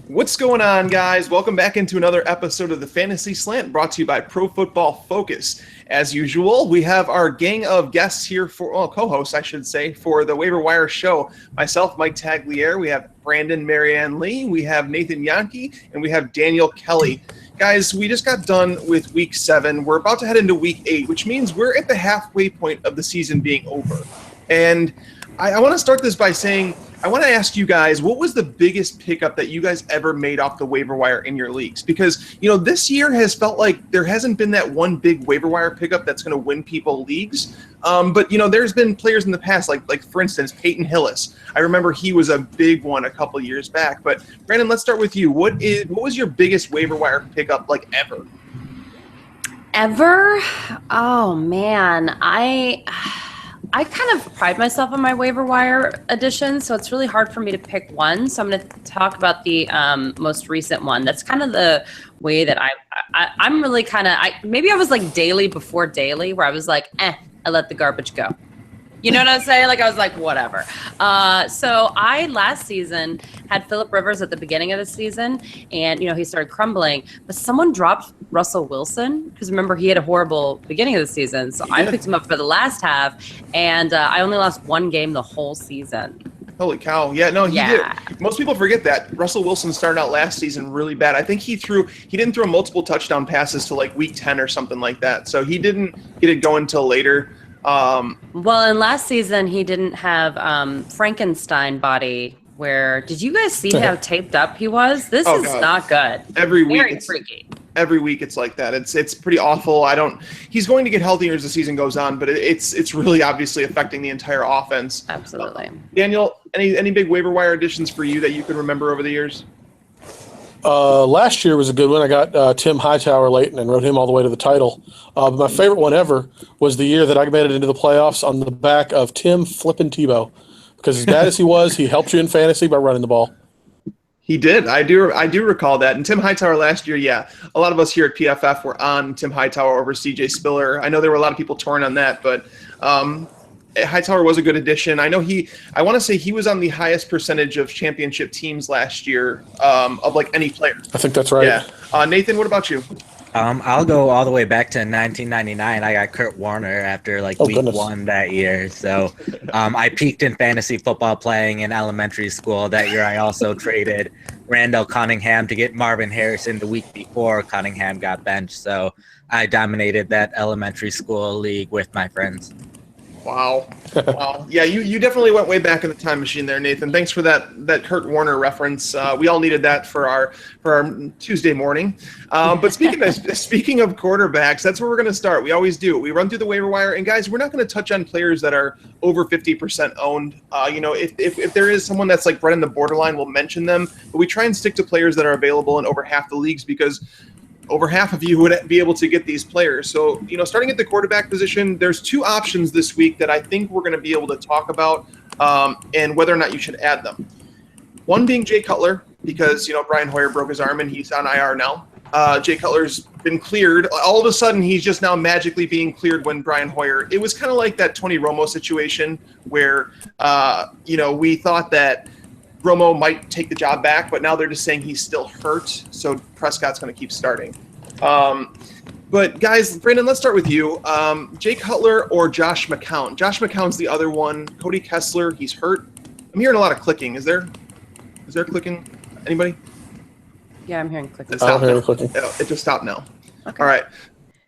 What's going on, guys? Welcome back into another episode of the Fantasy Slant, brought to you by Pro Football Focus. As usual, we have our gang of guests here co-hosts, I should say, for the Waiver Wire show. Myself, Mike Tagliere. We have Brandon Marianne Lee. We have Nathan Jahnke, and we have Daniel Kelley. Guys, we just got done with Week 7. We're about to head into Week 8, which means we're at the halfway point of the season being over. And I want to start this by saying, I want to ask you guys, what was the biggest pickup that you guys ever made off the waiver wire in your leagues? Because, this year has felt like there hasn't been that one big waiver wire pickup that's going to win people leagues. But there's been players in the past, like for instance, Peyton Hillis. I remember he was a big one a couple years back. But Brandon, let's start with you. What was your biggest waiver wire pickup ever? Ever? Oh, man. I kind of pride myself on my waiver wire additions, so it's really hard for me to pick one. So I'm going to talk about the most recent one. That's kind of the way that I'm really kind of, maybe I was like daily before daily, where I was like, I let the garbage go. You know what I'm saying? I was like, whatever. So I last season had Phillip Rivers at the beginning of the season, and he started crumbling. But someone dropped Russell Wilson, because remember he had a horrible beginning of the season. So I picked him up for the last half, and I only lost one game the whole season. Holy cow. Yeah, no, he did. Most people forget that. Russell Wilson started out last season really bad. I think he didn't throw multiple touchdown passes till Week 10 or something like that. So he didn't get it going until later. Well, in last season, he didn't have Frankenstein body. Did you guys see how taped up he was? This is God. Not good. Every week, very freaky. Every week it's like that. It's pretty awful. He's going to get healthier as the season goes on, but it's really obviously affecting the entire offense. Absolutely. Daniel, any big waiver wire additions for you that you can remember over the years? Last year was a good one. I got Tim Hightower late and wrote him all the way to the title. But my favorite one ever was the year that I made it into the playoffs on the back of Tim Flippin' Tebow. Because as bad as he was, he helped you in fantasy by running the ball. He did. I do recall that. And Tim Hightower last year, a lot of us here at PFF were on Tim Hightower over CJ Spiller. I know there were a lot of people torn on that, but Hightower was a good addition. I want to say he was on the highest percentage of championship teams last year of any player. I think that's right. Yeah. Nathan, what about you? I'll go all the way back to 1999. I got Kurt Warner after week goodness. 1 that year. So I peaked in fantasy football playing in elementary school. That year I also traded Randall Cunningham to get Marvin Harrison the week before Cunningham got benched. So I dominated that elementary school league with my friends. Wow. Yeah, you definitely went way back in the time machine there, Nathan. Thanks for that Kurt Warner reference. We all needed that for our Tuesday morning. But speaking of quarterbacks, that's where we're going to start. We always do. We run through the waiver wire, and guys, we're not going to touch on players that are over 50% owned. If there is someone that's right in the borderline, we'll mention them. But we try and stick to players that are available in over half the leagues, because over half of you would be able to get these players. So, starting at the quarterback position, there's two options this week that I think we're going to be able to talk about and whether or not you should add them. One being Jay Cutler, because, Brian Hoyer broke his arm and he's on IR now. Jay Cutler's been cleared. All of a sudden, he's just now magically being cleared when Brian Hoyer. It was kind of like that Tony Romo situation where, we thought that Romo might take the job back, but now they're just saying he's still hurt, so Prescott's going to keep starting. But guys, Brandon, let's start with you. Jay Cutler or Josh McCown? Josh McCown's the other one. Cody Kessler, he's hurt. I'm hearing a lot of clicking. Is there clicking? Anybody? Yeah, I'm hearing clicking. I'm hearing clicking. It just stopped now. Okay. All right.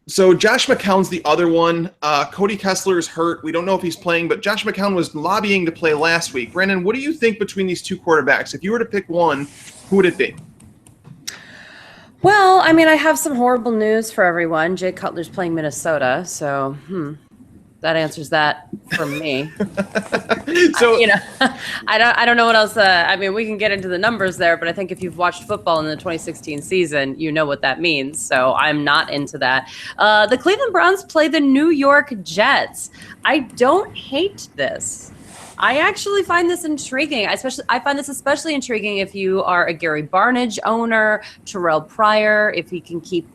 So Josh McCown's the other one. Cody Kessler is hurt. We don't know if he's playing, but Josh McCown was lobbying to play last week. Brandon, what do you think between these two quarterbacks? If you were to pick one, who would it be? Well, I have some horrible news for everyone. Jay Cutler's playing Minnesota, so that answers that for me. So I don't know what else. We can get into the numbers there, but I think if you've watched football in the 2016 season, you know what that means. So I'm not into that. The Cleveland Browns play the New York Jets. I don't hate this. I actually find this intriguing. I find this especially intriguing if you are a Gary Barnidge owner, Terrell Pryor, if he can keep,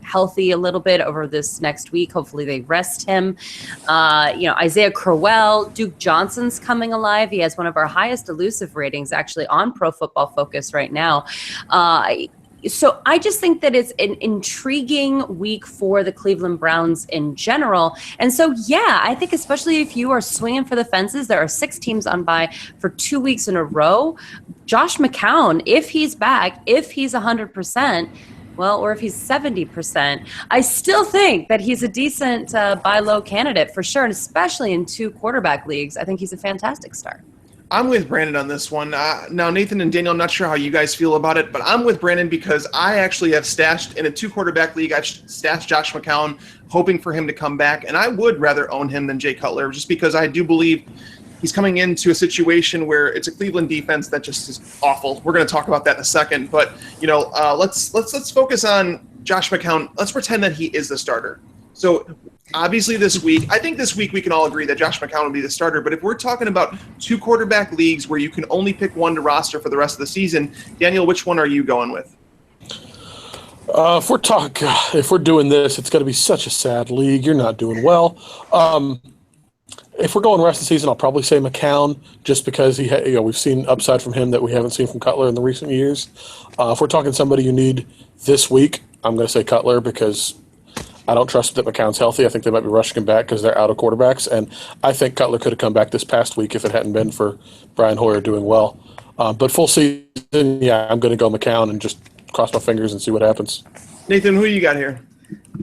healthy a little bit over this next week. Hopefully they rest him. Isaiah Crowell, Duke Johnson's coming alive. He has one of our highest elusive ratings actually on Pro Football Focus right now. So I just think that it's an intriguing week for the Cleveland Browns in general. And so, yeah, I think especially if you are swinging for the fences, there are 6 teams on bye for 2 weeks in a row. Josh McCown, if he's back, if he's 100%, or if he's 70%, I still think that he's a decent buy low candidate for sure. And especially in 2 quarterback leagues, I think he's a fantastic start. I'm with Brandon on this one. Now, Nathan and Daniel, I'm not sure how you guys feel about it, but I'm with Brandon because I actually have stashed in a 2-quarterback league. I've stashed Josh McCown, hoping for him to come back, and I would rather own him than Jay Cutler, just because I do believe he's coming into a situation where it's a Cleveland defense that just is awful. We're going to talk about that in a second, but let's focus on Josh McCown. Let's pretend that he is the starter. So obviously I think this week we can all agree that Josh McCown will be the starter. But if we're talking about 2 quarterback leagues where you can only pick one to roster for the rest of the season, Daniel, which one are you going with? If we're doing this, it's going to be such a sad league. You're not doing well. If we're going the rest of the season, I'll probably say McCown, just because we've seen upside from him that we haven't seen from Cutler in the recent years. If we're talking somebody you need this week, I'm going to say Cutler because I don't trust that McCown's healthy. I think they might be rushing him back because they're out of quarterbacks. And I think Cutler could have come back this past week if it hadn't been for Brian Hoyer doing well. But full season, I'm going to go McCown and just cross my fingers and see what happens. Nathan, who you got here?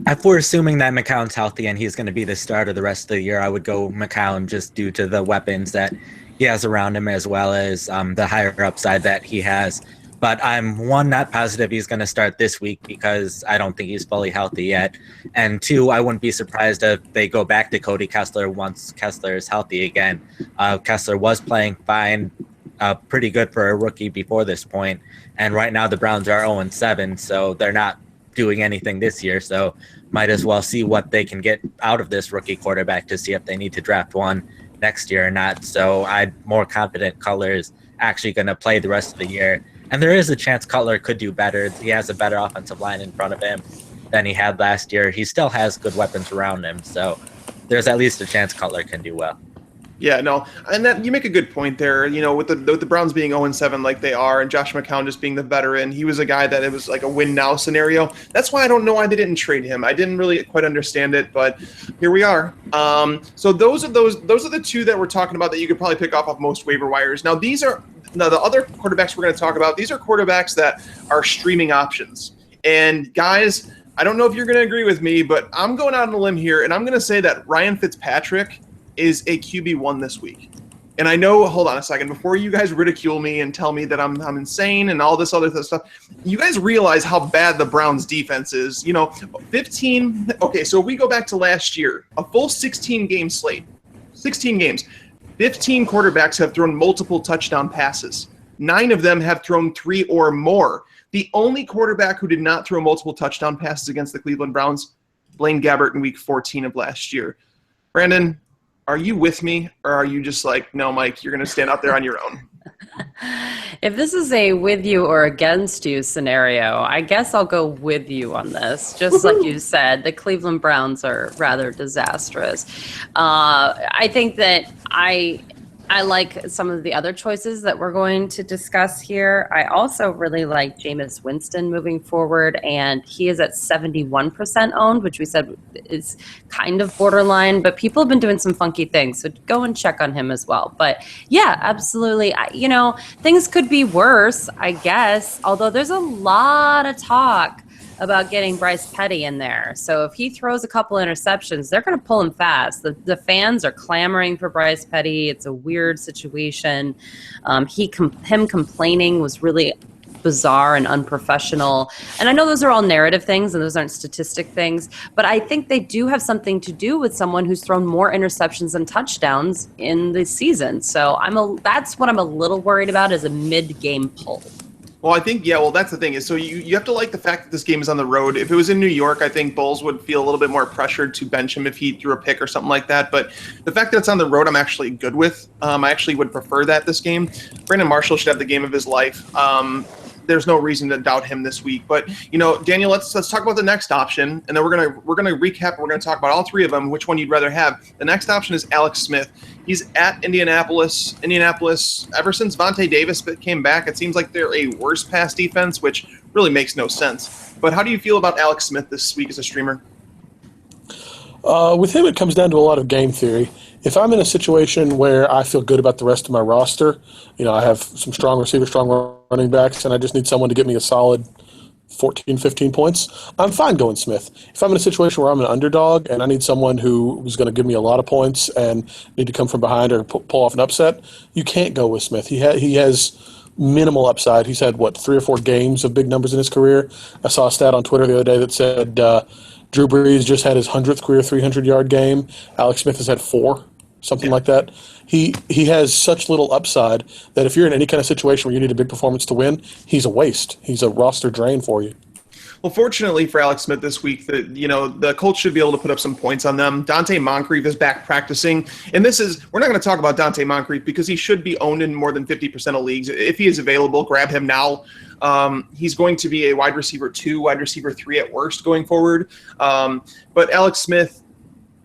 If we're assuming that McCown's healthy and he's going to be the starter the rest of the year, I would go McCown just due to the weapons that he has around him as well as the higher upside that he has. But I'm, 1, not positive he's going to start this week because I don't think he's fully healthy yet. And 2, I wouldn't be surprised if they go back to Cody Kessler once Kessler is healthy again. Kessler was playing fine, pretty good for a rookie before this point. And right now the Browns are 0-7, so they're not doing anything this year. So might as well see what they can get out of this rookie quarterback to see if they need to draft one next year or not. So I'm more confident Cutler is actually going to play the rest of the year. And there is a chance Cutler could do better. He has a better offensive line in front of him than he had last year. He still has good weapons around him, so there's at least a chance Cutler can do well. Yeah, no, and that you make a good point there. With the Browns being 0-7 like they are, and Josh McCown just being the veteran, he was a guy that it was like a win now scenario. That's why I don't know why they didn't trade him. I didn't really quite understand it, but here we are. So those are the 2 that we're talking about that you could probably pick off of most waiver wires. Now the other quarterbacks we're going to talk about. These are quarterbacks that are streaming options. And guys, I don't know if you're going to agree with me, but I'm going out on a limb here, and I'm going to say that Ryan Fitzpatrick is a QB1 this week. And I know, hold on a second, before you guys ridicule me and tell me that I'm insane and all this other stuff, you guys realize how bad the Browns defense is. 15, okay, so if we go back to last year, a full 16-game slate, 16 games, 15 quarterbacks have thrown multiple touchdown passes. 9 of them have thrown 3 or more. The only quarterback who did not throw multiple touchdown passes against the Cleveland Browns, Blaine Gabbert in week 14 of last year. Brandon, are you with me, or are you just like, no, Mike, you're going to stand out there on your own? If this is a with you or against you scenario, I guess I'll go with you on this. Just like you said, the Cleveland Browns are rather disastrous. I think that I like some of the other choices that we're going to discuss here. I also really like Jameis Winston moving forward, and he is at 71% owned, which we said is kind of borderline, but people have been doing some funky things, so go and check on him as well. But yeah, absolutely. Things could be worse, I guess, although there's a lot of talk about getting Bryce Petty in there. So if he throws a couple interceptions, they're going to pull him fast. The fans are clamoring for Bryce Petty. It's a weird situation. Him complaining was really bizarre and unprofessional. And I know those are all narrative things and those aren't statistic things, but I think they do have something to do with someone who's thrown more interceptions than touchdowns in the season. So that's what I'm a little worried about, is a mid-game pull. Well, I think, yeah, well, that's the thing is, so you have to like the fact that this game is on the road. If it was in New York, I think Bulls would feel a little bit more pressured to bench him if he threw a pick or something like that. But the fact that it's on the road, I'm actually good with. I actually would prefer that this game. Brandon Marshall should have the game of his life. There's no reason to doubt him this week. But, Daniel, let's talk about the next option, and then we're gonna recap. We're gonna talk about all three of them. Which one you'd rather have? The next option is Alex Smith. He's at Indianapolis. Ever since Vontae Davis came back, it seems like they're a worse pass defense, which really makes no sense. But how do you feel about Alex Smith this week as a streamer? With him, it comes down to a lot of game theory. If I'm in a situation where I feel good about the rest of my roster, I have some strong receivers, strong running backs, and I just need someone to give me a solid 14, 15 points, I'm fine going Smith. If I'm in a situation where I'm an underdog and I need someone who's going to give me a lot of points and need to come from behind or pull off an upset, you can't go with Smith. He has minimal upside. He's had, 3 or 4 games of big numbers in his career. I saw a stat on Twitter the other day that said Drew Brees just had his 100th career 300-yard game. Alex Smith has had 4, something like that. He has such little upside that if you're in any kind of situation where you need a big performance to win, he's a waste. He's a roster drain for you. Well, fortunately for Alex Smith this week, the Colts should be able to put up some points on them. Dante Moncrief is back practicing. And we're not going to talk about Dante Moncrief because he should be owned in more than 50% of leagues. If he is available, grab him now. He's going to be a wide receiver 2, wide receiver 3 at worst going forward. But Alex Smith,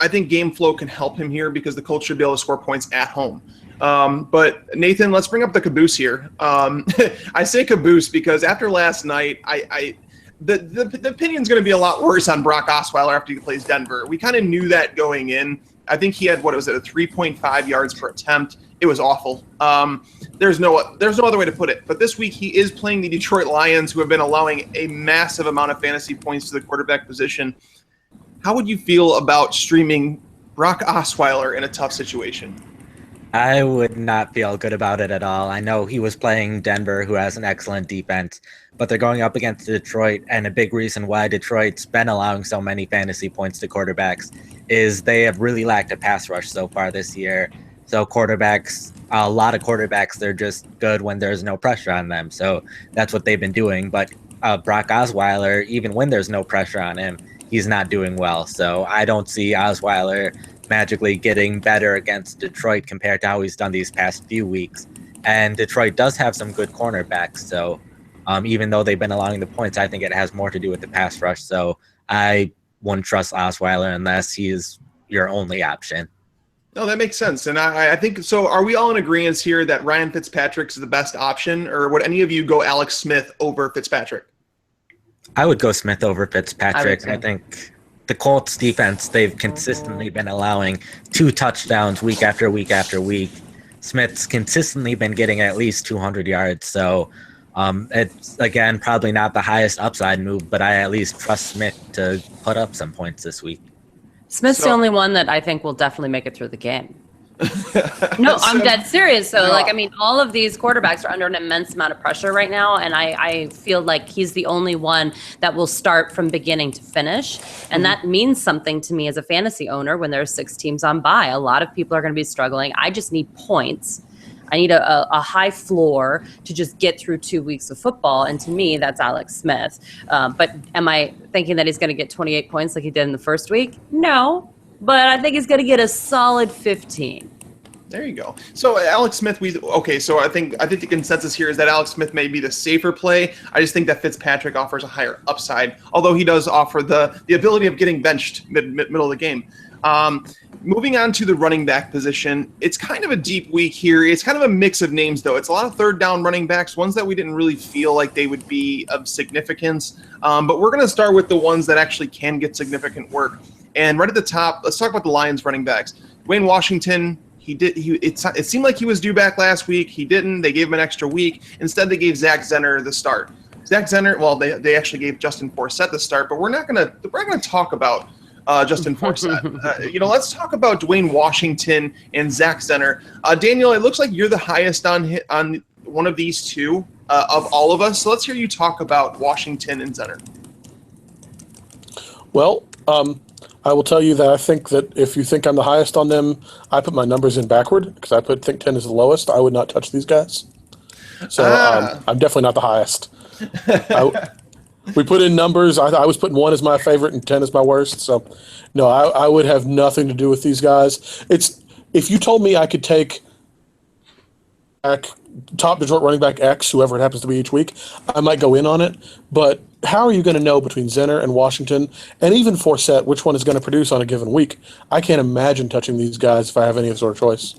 I think game flow can help him here because the Colts should be able to score points at home. But Nathan, let's bring up the caboose here. I say caboose because after last night, the opinion's going to be a lot worse on Brock Osweiler after he plays Denver. We kind of knew that going in. I think he had, a 3.5 yards per attempt. It was awful. There's no other way to put it. But this week he is playing the Detroit Lions, who have been allowing a massive amount of fantasy points to the quarterback position. How would you feel about streaming Brock Osweiler in a tough situation? I would not feel good about it at all. I know he was playing Denver, who has an excellent defense, but they're going up against Detroit, and a big reason why Detroit's been allowing so many fantasy points to quarterbacks is they have really lacked a pass rush so far this year. So a lot of quarterbacks, they're just good when there's no pressure on them. So that's what they've been doing. But Brock Osweiler, even when there's no pressure on him, he's not doing well. So I don't see Osweiler magically getting better against Detroit compared to how he's done these past few weeks. And Detroit does have some good cornerbacks. So even though they've been allowing the points, I think it has more to do with the pass rush. So I wouldn't trust Osweiler unless he is your only option. No, that makes sense. And I think, so are we all in agreement here that Ryan Fitzpatrick is the best option, or would any of you go Alex Smith over Fitzpatrick? I would go Smith over Fitzpatrick. I think the Colts defense, they've consistently been allowing 2 touchdowns week after week after week. Smith's consistently been getting at least 200 yards. So it's, again, probably not the highest upside move, but I at least trust Smith to put up some points this week. Smith's the only one that I think will definitely make it through the game. No, I'm dead serious. So, all of these quarterbacks are under an immense amount of pressure right now, and I feel like he's the only one that will start from beginning to finish, and that means something to me as a fantasy owner when there's 6 teams on bye. A lot of people are going to be struggling. I just need points. I need a high floor to just get through 2 weeks of football, and to me, that's Alex Smith. But am I thinking that he's going to get 28 points like he did in the first week? No, but I think he's going to get a solid 15. There you go. So Alex Smith, so I think the consensus here is that Alex Smith may be the safer play. I just think that Fitzpatrick offers a higher upside, although he does offer the ability of getting benched middle of the game. Moving on to the running back position, it's kind of a deep week here. It's kind of a mix of names, though. It's a lot of third down running backs, ones that we didn't really feel like they would be of significance. But we're going to start with the ones that actually can get significant work. And right at the top, let's talk about the Lions running backs. Dwayne Washington, it seemed like he was due back last week. He didn't. They gave him an extra week. Instead, they gave Zach Zenner the start. Zach Zenner, well, they actually gave Justin Forsett the start, but we're not going to talk about Justin Forsett. Let's talk about Dwayne Washington and Zach Zenner. Daniel, it looks like you're the highest on one of these two of all of us. So let's hear you talk about Washington and Zenner. Well, I will tell you that I think that if you think I'm the highest on them, I put my numbers in backward because I think 10 is the lowest. I would not touch these guys. So I'm definitely not the highest. We put in numbers. I was putting 1 as my favorite and 10 as my worst. So, no, I would have nothing to do with these guys. If you told me I could take top Detroit running back X, whoever it happens to be each week, I might go in on it. But how are you going to know between Zenner and Washington and even Forsett which one is going to produce on a given week? I can't imagine touching these guys if I have any sort of choice.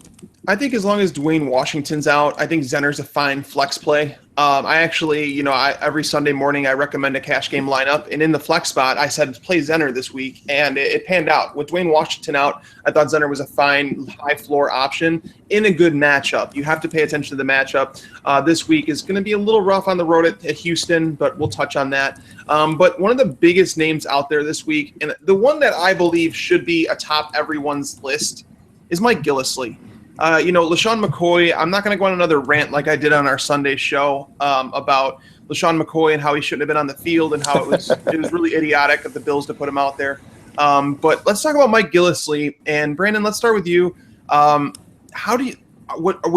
I think as long as Dwayne Washington's out, I think Zenner's a fine flex play. I actually, every Sunday morning I recommend a cash game lineup, and in the flex spot I said play Zenner this week, and it panned out. With Dwayne Washington out, I thought Zenner was a fine high floor option in a good matchup. You have to pay attention to the matchup. This week is going to be a little rough on the road at Houston, but we'll touch on that. But one of the biggest names out there this week, and the one that I believe should be atop everyone's list, is Mike Gillislee. LaShawn McCoy, I'm not going to go on another rant like I did on our Sunday show about LaShawn McCoy and how he shouldn't have been on the field and how it was really idiotic of the Bills to put him out there. But let's talk about Mike Gillislee. And Brandon, let's start with you. Would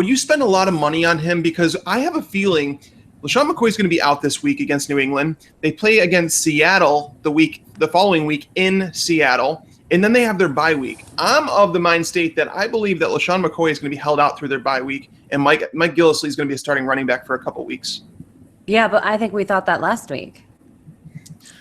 you spend a lot of money on him? Because I have a feeling LaShawn McCoy is going to be out this week against New England. They play against Seattle the following week in Seattle. And then they have their bye week. I'm of the mind state that I believe that LaShawn McCoy is going to be held out through their bye week, and Mike Gillislee is going to be a starting running back for a couple weeks. Yeah, but I think we thought that last week.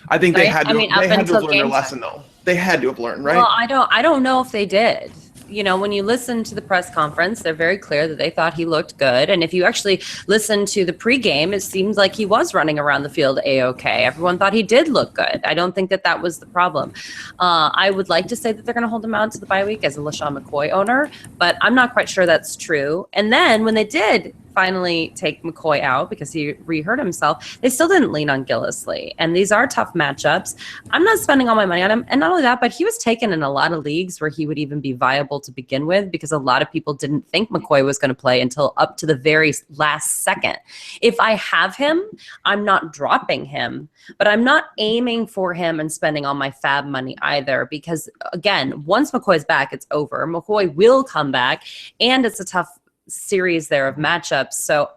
I think they had to have learned their lesson, though. They had to have learned, right? Well, I don't know if they did. When you listen to the press conference, they're very clear that they thought he looked good. And if you actually listen to the pregame, it seems like he was running around the field A-okay. Everyone thought he did look good. I don't think that was the problem. I would like to say that they're going to hold him out to the bye week as a LaShawn McCoy owner, but I'm not quite sure that's true. And then when they did finally take McCoy out because he re-hurt himself, they still didn't lean on Gillislee. And these are tough matchups. I'm not spending all my money on him. And not only that, but he was taken in a lot of leagues where he would even be viable to begin with because a lot of people didn't think McCoy was going to play until up to the very last second. If I have him, I'm not dropping him, but I'm not aiming for him and spending all my fab money either because, again, once McCoy's back, it's over. McCoy will come back, and it's a tough series there of matchups. So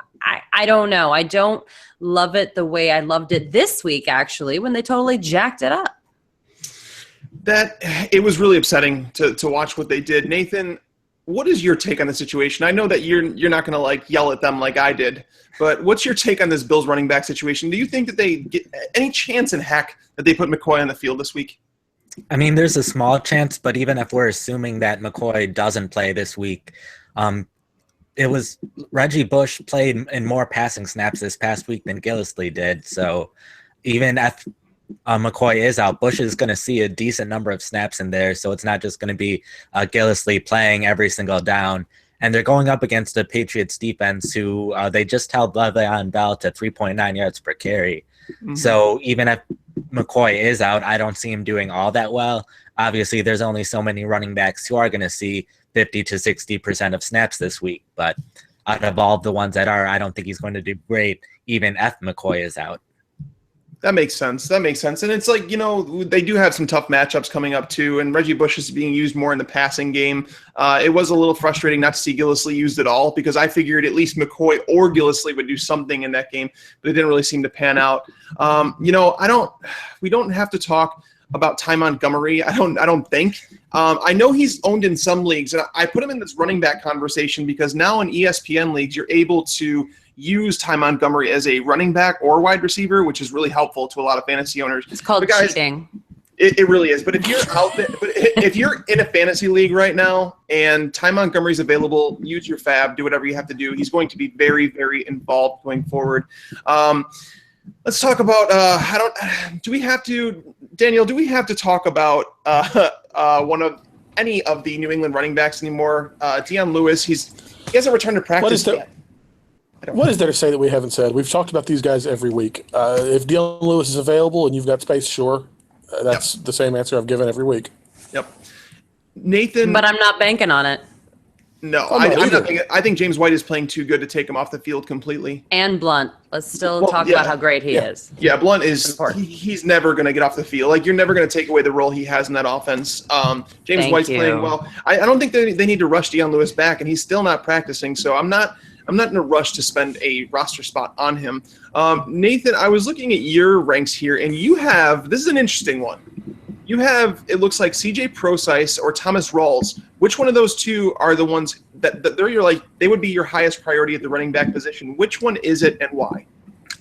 I don't know. I don't love it the way I loved it this week, actually, when they totally jacked it up. It was really upsetting to watch what they did. Nathan, what is your take on the situation? I know that you're not going to yell at them like I did, but what's your take on this Bills running back situation? Do you think that they get any chance in heck that they put McCoy on the field this week? I mean, there's a small chance, but even if we're assuming that McCoy doesn't play this week, it was Reggie Bush played in more passing snaps this past week than Gillislee did. So even if McCoy is out, Bush is going to see a decent number of snaps in there. So it's not just going to be Gillislee playing every single down. And they're going up against the Patriots defense who they just held Le'Veon Bell to 3.9 yards per carry. Mm-hmm. So even if McCoy is out, I don't see him doing all that well. Obviously, there's only so many running backs who are going to see 50 to 60% of snaps this week. But out of all the ones that are, I don't think he's going to do great, even if McCoy is out. That makes sense. And it's like, they do have some tough matchups coming up too. And Reggie Bush is being used more in the passing game. It was a little frustrating not to see Gillislee used at all because I figured at least McCoy or Gillislee would do something in that game, but it didn't really seem to pan out. We don't have to talk about Ty Montgomery. I don't think. I know he's owned in some leagues, and I put him in this running back conversation because now in ESPN leagues, you're able to use Ty Montgomery as a running back or wide receiver, which is really helpful to a lot of fantasy owners. It's called cheating. It really is. But if you're out there, if you're in a fantasy league right now and Ty Montgomery's available, use your fab, do whatever you have to do. He's going to be very, very involved going forward. Let's talk about Daniel, do we have to talk about any of the New England running backs anymore? Dion Lewis, he hasn't returned to practice yet. What is there to say that we haven't said? We've talked about these guys every week. If Dion Lewis is available and you've got space, sure. That's the same answer I've given every week. Yep. Nathan. But I'm not banking on it. No, I'm not thinking. I think James White is playing too good to take him off the field completely. And Blunt. Let's still talk about how great he is. Yeah, Blunt is – he's never going to get off the field. Like, you're never going to take away the role he has in that offense. James White's playing well. I don't think they need to rush Dion Lewis back, and he's still not practicing. So I'm not I'm not in a rush to spend a roster spot on him. Nathan, I was looking at your ranks here, and you have, this is an interesting one. You have, it looks like CJ Procise or Thomas Rawls. Which one of those two are the ones that they're your, like, they would be your highest priority at the running back position? Which one is it and why?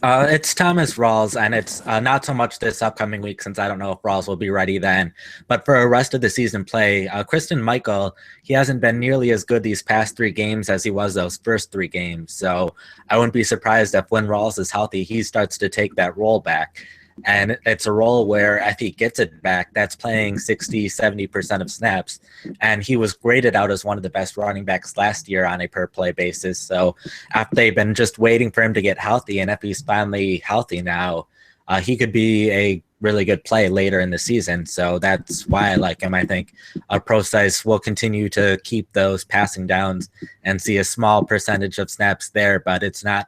It's Thomas Rawls, and it's not so much this upcoming week since I don't know if Rawls will be ready then. But for a rest of the season play, Christian Michael, he hasn't been nearly as good these past 3 games as he was those first 3 games. So I wouldn't be surprised if when Rawls is healthy, he starts to take that role back. And it's a role where if he gets it back, that's playing 60, 70% of snaps. And he was graded out as one of the best running backs last year on a per-play basis. So after they've been just waiting for him to get healthy, and if he's finally healthy now, he could be a really good play later in the season. So that's why I like him. I think Procise will continue to keep those passing downs and see a small percentage of snaps there, but it's not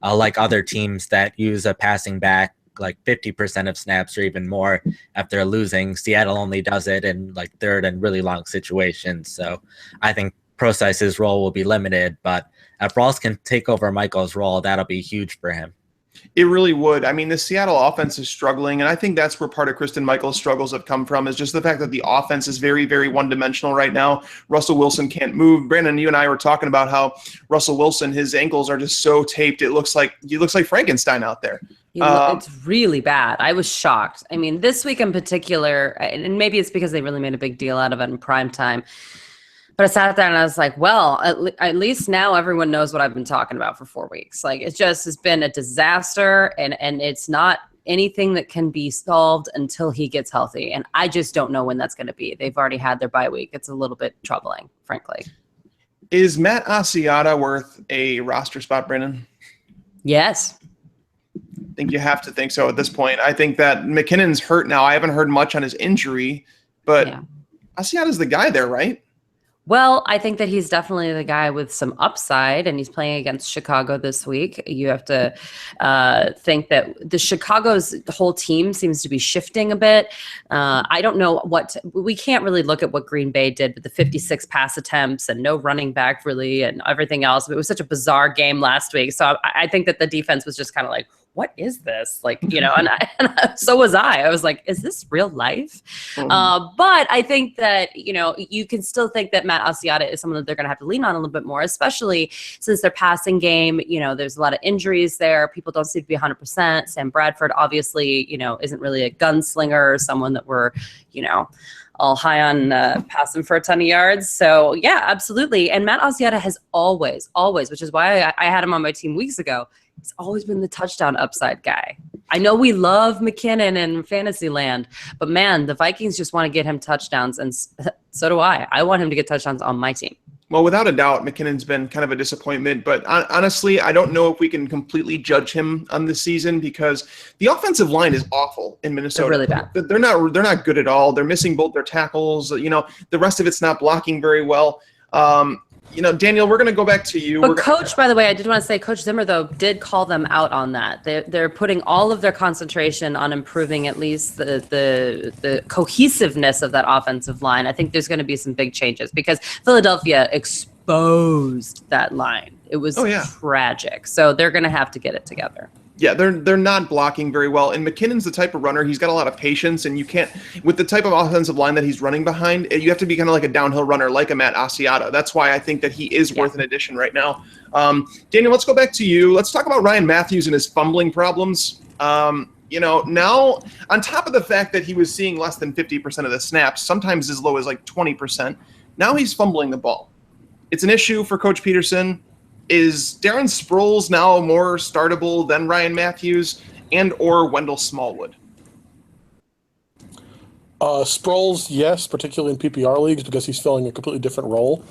like other teams that use a passing back like 50% of snaps or even more if they're losing. Seattle only does it in like third and really long situations. So I think Procise's role will be limited, but if Rawls can take over Michael's role, that'll be huge for him. It really would. I mean, the Seattle offense is struggling, and I think that's where part of Kristen Michael's struggles have come from, is just the fact that the offense is very, very one-dimensional right now. Russell Wilson can't move. Brandon, you and I were talking about how Russell Wilson, his ankles are just so taped. He looks like Frankenstein out there. It's really bad. I was shocked. I mean, this week in particular, and maybe it's because they really made a big deal out of it in prime time, but I sat there and I was like, well, at least now everyone knows what I've been talking about for 4 weeks. Like, it just has been a disaster, and it's not anything that can be solved until he gets healthy. And I just don't know when that's going to be. They've already had their bye week. It's a little bit troubling, frankly. Is Matt Asiata worth a roster spot, Brandon? Yes. I think you have to think so at this point. I think that McKinnon's hurt now. I haven't heard much on his injury, but yeah. Asiata's the guy there, right? Well, I think that he's definitely the guy with some upside, and he's playing against Chicago this week. You have to think that the Chicago's whole team seems to be shifting a bit. I don't know we can't really look at what Green Bay did with the 56 pass attempts and no running back really and everything else. It was such a bizarre game last week. So I think that the defense was just kind of like, what is this? Like, and so was I. I was like, is this real life? Mm-hmm. But I think that, you can still think that Matt Asiata is someone that they're going to have to lean on a little bit more, especially since their passing game, there's a lot of injuries there. People don't seem to be 100%. Sam Bradford, obviously, isn't really a gunslinger or someone that we're, all high on passing for a ton of yards. So, yeah, absolutely. And Matt Asiata has always, which is why I had him on my team weeks ago, he's always been the touchdown upside guy. I know we love McKinnon in fantasy land, but man, the Vikings just want to get him touchdowns, and so do I. I want him to get touchdowns on my team. Well, without a doubt, McKinnon's been kind of a disappointment, but honestly, I don't know if we can completely judge him on this season because the offensive line is awful in Minnesota. They're really bad. They're not good at all. They're missing both their tackles. The rest of it's not blocking very well. Daniel, we're going to go back to you. But Coach, by the way, I did want to say, Coach Zimmer, though, did call them out on that. They're putting all of their concentration on improving at least the cohesiveness of that offensive line. I think there's going to be some big changes because Philadelphia exposed that line. It was tragic. So they're going to have to get it together. Yeah, they're not blocking very well. And McKinnon's the type of runner, he's got a lot of patience, and you can't, with the type of offensive line that he's running behind, you have to be kind of like a downhill runner, like a Matt Asiata. That's why I think that he is worth an addition right now. Daniel, let's go back to you. Let's talk about Ryan Matthews and his fumbling problems. Now, on top of the fact that he was seeing less than 50% of the snaps, sometimes as low as like 20%, now he's fumbling the ball. It's an issue for Coach Peterson. Is Darren Sproles now more startable than Ryan Matthews and or Wendell Smallwood? Sproles, yes, particularly in PPR leagues because he's filling a completely different role.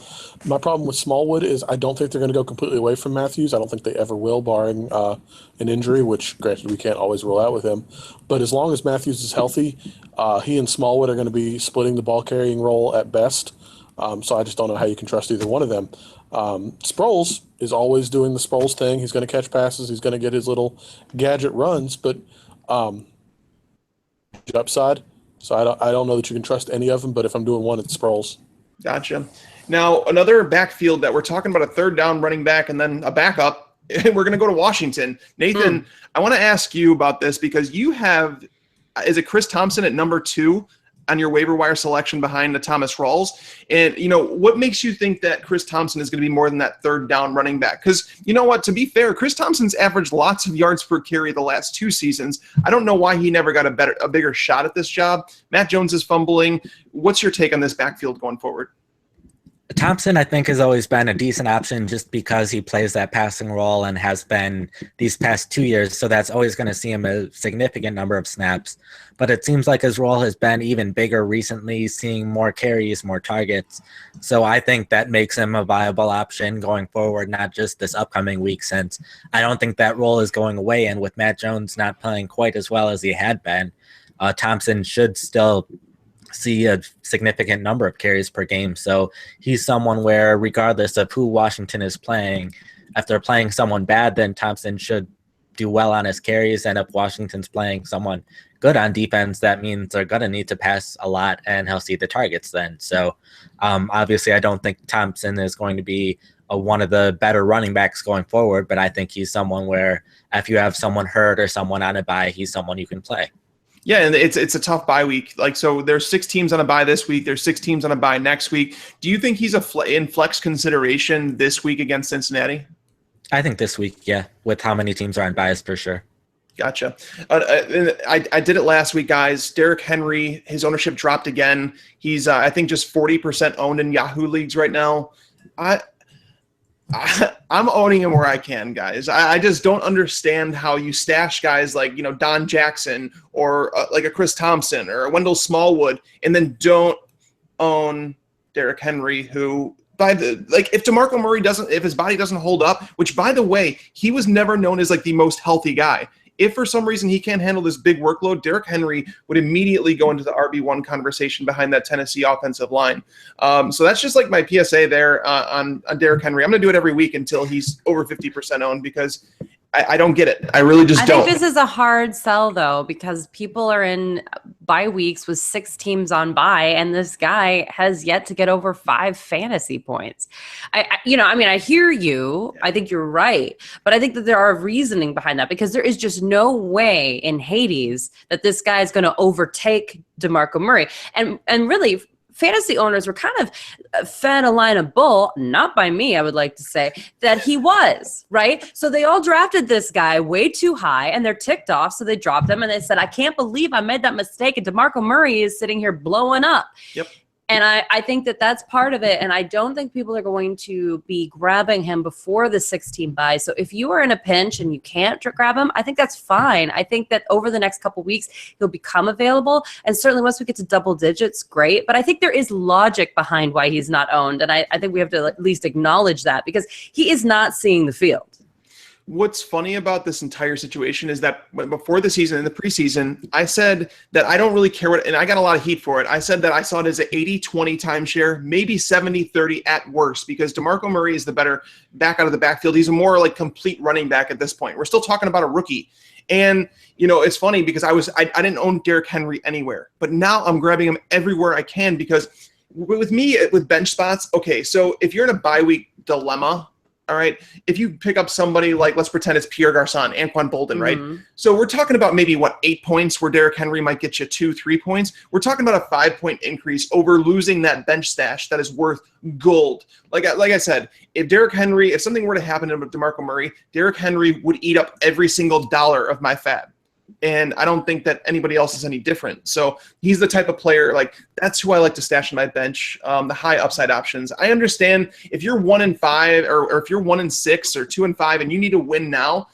My problem with Smallwood is I don't think they're going to go completely away from Matthews. I don't think they ever will, barring an injury, which, granted, we can't always rule out with him. But as long as Matthews is healthy, he and Smallwood are going to be splitting the ball-carrying role at best. So I just don't know how you can trust either one of them. Sproles is always doing the Sproles thing. He's going to catch passes. He's going to get his little gadget runs, but upside. So I don't know that you can trust any of them, but if I'm doing one, it's Sproles. Gotcha. Now, another backfield that we're talking about, a third down running back and then a backup, and we're going to go to Washington. Nathan, I want to ask you about this because you have, is it Chris Thompson at number 2 on your waiver wire selection behind the Thomas Rawls? And, what makes you think that Chris Thompson is going to be more than that third down running back? Because, you know what, to be fair, Chris Thompson's averaged lots of yards per carry the last 2 seasons. I don't know why he never got a bigger shot at this job. Matt Jones is fumbling. What's your take on this backfield going forward? Thompson, I think, has always been a decent option just because he plays that passing role and has been these past 2 years. So that's always going to see him a significant number of snaps. But it seems like his role has been even bigger recently, seeing more carries, more targets. So I think that makes him a viable option going forward, not just this upcoming week, since I don't think that role is going away. And with Matt Jones not playing quite as well as he had been, Thompson should still see a significant number of carries per game. So he's someone where, regardless of who Washington is playing, if they're playing someone bad, then Thompson should do well on his carries. And if Washington's playing someone good on defense, that means they're going to need to pass a lot and he'll see the targets then. So obviously I don't think Thompson is going to be one of the better running backs going forward, but I think he's someone where if you have someone hurt or someone on a bye, he's someone you can play. Yeah, and it's a tough bye week. So there's 6 teams on a bye this week. There's 6 teams on a bye next week. Do you think he's in flex consideration this week against Cincinnati? I think this week, yeah, with how many teams are on byes for sure. Gotcha. I did it last week, guys. Derrick Henry, his ownership dropped again. He's, I think, just 40% owned in Yahoo leagues right now. I'm owning him where I can, guys. I just don't understand how you stash guys like, Don Jackson or like a Chris Thompson or a Wendell Smallwood and then don't own Derrick Henry, who if DeMarco Murray if his body doesn't hold up, which by the way, he was never known as like the most healthy guy. If for some reason he can't handle this big workload, Derrick Henry would immediately go into the RB1 conversation behind that Tennessee offensive line. So that's just like my PSA there on Derrick Henry. I'm going to do it every week until he's over 50% owned because I don't get it. I really just don't. I think this is a hard sell, though, because people are in bye weeks with 6 teams on bye, and this guy has yet to get over 5 fantasy points. I hear you. I think you're right. But I think that there are reasoning behind that because there is just no way in Hades that this guy is going to overtake DeMarco Murray. And really, fantasy owners were kind of fed a line of bull, not by me, I would like to say, that he was, right? So they all drafted this guy way too high and they're ticked off. So they dropped him and they said, I can't believe I made that mistake. And DeMarco Murray is sitting here blowing up. Yep. And I think that that's part of it. And I don't think people are going to be grabbing him before the 16 bye. So if you are in a pinch and you can't grab him, I think that's fine. I think that over the next couple weeks, he'll become available. And certainly once we get to double digits, great. But I think there is logic behind why he's not owned. And I think we have to at least acknowledge that because he is not seeing the field. What's funny about this entire situation is that before the season, in the preseason, I said that I don't really care and I got a lot of heat for it. I said that I saw it as an 80-20 timeshare, maybe 70-30 at worst, because DeMarco Murray is the better back out of the backfield. He's a more like complete running back at this point. We're still talking about a rookie. And, it's funny because I didn't own Derrick Henry anywhere, but now I'm grabbing him everywhere I can because with me, with bench spots, okay, so if you're in a bye week dilemma, all right, if you pick up somebody like, let's pretend it's Pierre Garçon, Anquan Bolden, right? So we're talking about maybe, 8 points where Derrick Henry might get you 2-3 points. We're talking about a 5-point increase over losing that bench stash that is worth gold. Like I said, if something were to happen to DeMarco Murray, Derrick Henry would eat up every single dollar of my fab. And I don't think that anybody else is any different. So he's the type of player, that's who I like to stash on my bench, the high upside options. I understand if you're 1-5 or if you're 1-6 or 2-5 and you need to win now,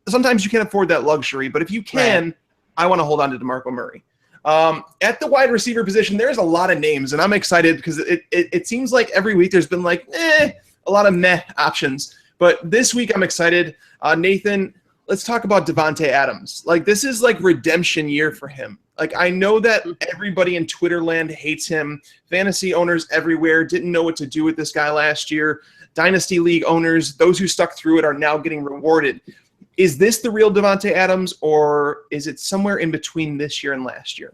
sometimes you can't afford that luxury. But if you can, right, I want to hold on to DeMarco Murray. At the wide receiver position, there's a lot of names, and I'm excited because it seems like every week there's been a lot of meh options. But this week I'm excited. Nathan, let's talk about Davante Adams. This is redemption year for him. I know that everybody in Twitter land hates him. Fantasy owners everywhere didn't know what to do with this guy last year. Dynasty League owners, those who stuck through it, are now getting rewarded. Is this the real Davante Adams, or is it somewhere in between this year and last year?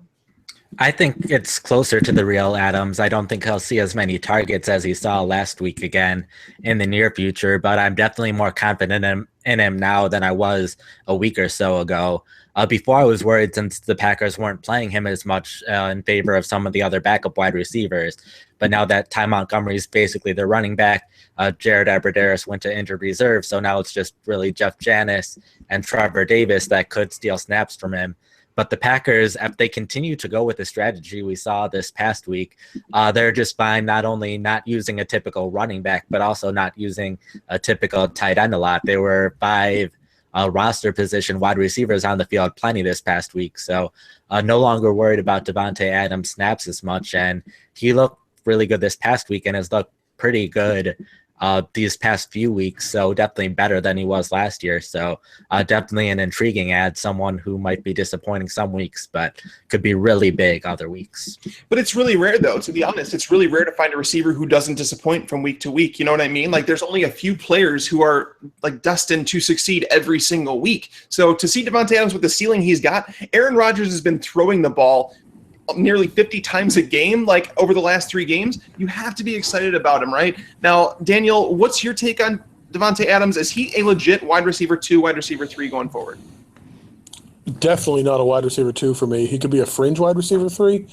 I think it's closer to the real Adams. I don't think he'll see as many targets as he saw last week again in the near future, but I'm definitely more confident in him now than I was a week or so ago. Before I was worried since the Packers weren't playing him as much in favor of some of the other backup wide receivers. But now that Ty Montgomery is basically their running back, Jared Abbrederis went to injured reserve, so now it's just really Jeff Janis and Trevor Davis that could steal snaps from him. But the Packers, if they continue to go with the strategy we saw this past week, they're just fine not only not using a typical running back, but also not using a typical tight end a lot. There were 5 roster position wide receivers on the field plenty this past week. So no longer worried about Davante Adams snaps as much. And he looked really good this past week and has looked pretty good these past few weeks, so definitely better than he was last year. So definitely an intriguing ad, someone who might be disappointing some weeks, but could be really big other weeks. But it's really rare, though, to be honest. It's really rare to find a receiver who doesn't disappoint from week to week. You know what I mean? Like, there's only a few players who are like destined to succeed every single week. So to see Davante Adams with the ceiling he's got, Aaron Rodgers has been throwing the ball nearly 50 times a game, like over the last 3 games. You have to be excited about him, right? Now, Daniel, what's your take on Davante Adams? Is he a legit wide receiver 2, wide receiver 3 going forward? Definitely not a wide receiver 2 for me. He could be a fringe wide receiver 3.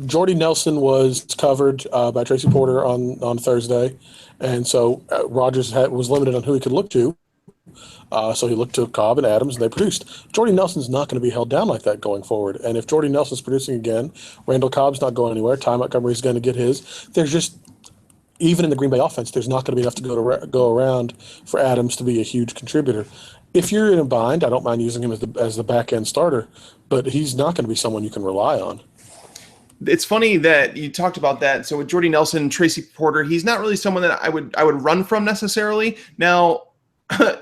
Jordy Nelson was covered by Tracy Porter on Thursday, and so Rodgers was limited on who he could look to. So he looked to Cobb and Adams, and they produced. Jordy Nelson's not going to be held down like that going forward. And if Jordy Nelson's producing again, Randall Cobb's not going anywhere. Ty Montgomery's going to get his. There's just, even in the Green Bay offense, there's not going to be enough to go around for Adams to be a huge contributor. If you're in a bind, I don't mind using him as the back end starter, but he's not going to be someone you can rely on. It's funny that you talked about that. So with Jordy Nelson, Tracy Porter, he's not really someone that I would run from necessarily. Now,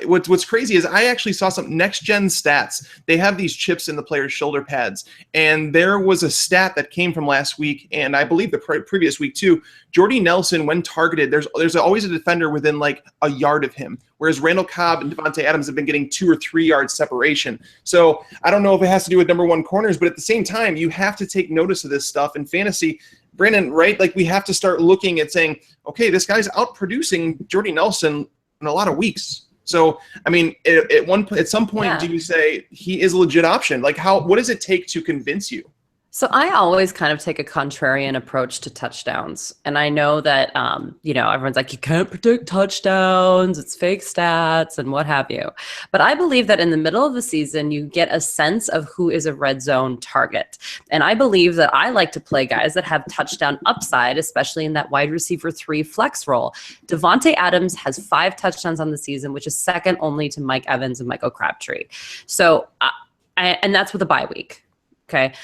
what's crazy is I actually saw some next gen stats. They have these chips in the players' shoulder pads, and there was a stat that came from last week, and I believe the previous week too. Jordy Nelson, when targeted, there's always a defender within like a yard of him, whereas Randall Cobb and Davante Adams have been getting 2 or 3 yards separation. So I don't know if it has to do with number 1 corners, but at the same time, you have to take notice of this stuff in fantasy. Brandon, right? Like, we have to start looking at saying, okay, this guy's outproducing Jordy Nelson in a lot of weeks. So, I mean, at some point, do you say he is a legit option? Like, what does it take to convince you? So I always kind of take a contrarian approach to touchdowns. And I know that, everyone's like, you can't predict touchdowns, it's fake stats and what have you. But I believe that in the middle of the season, you get a sense of who is a red zone target. And I believe that I like to play guys that have touchdown upside, especially in that wide receiver 3 flex role. Davante Adams has 5 touchdowns on the season, which is second only to Mike Evans and Michael Crabtree. So, and that's with a bye week. Okay.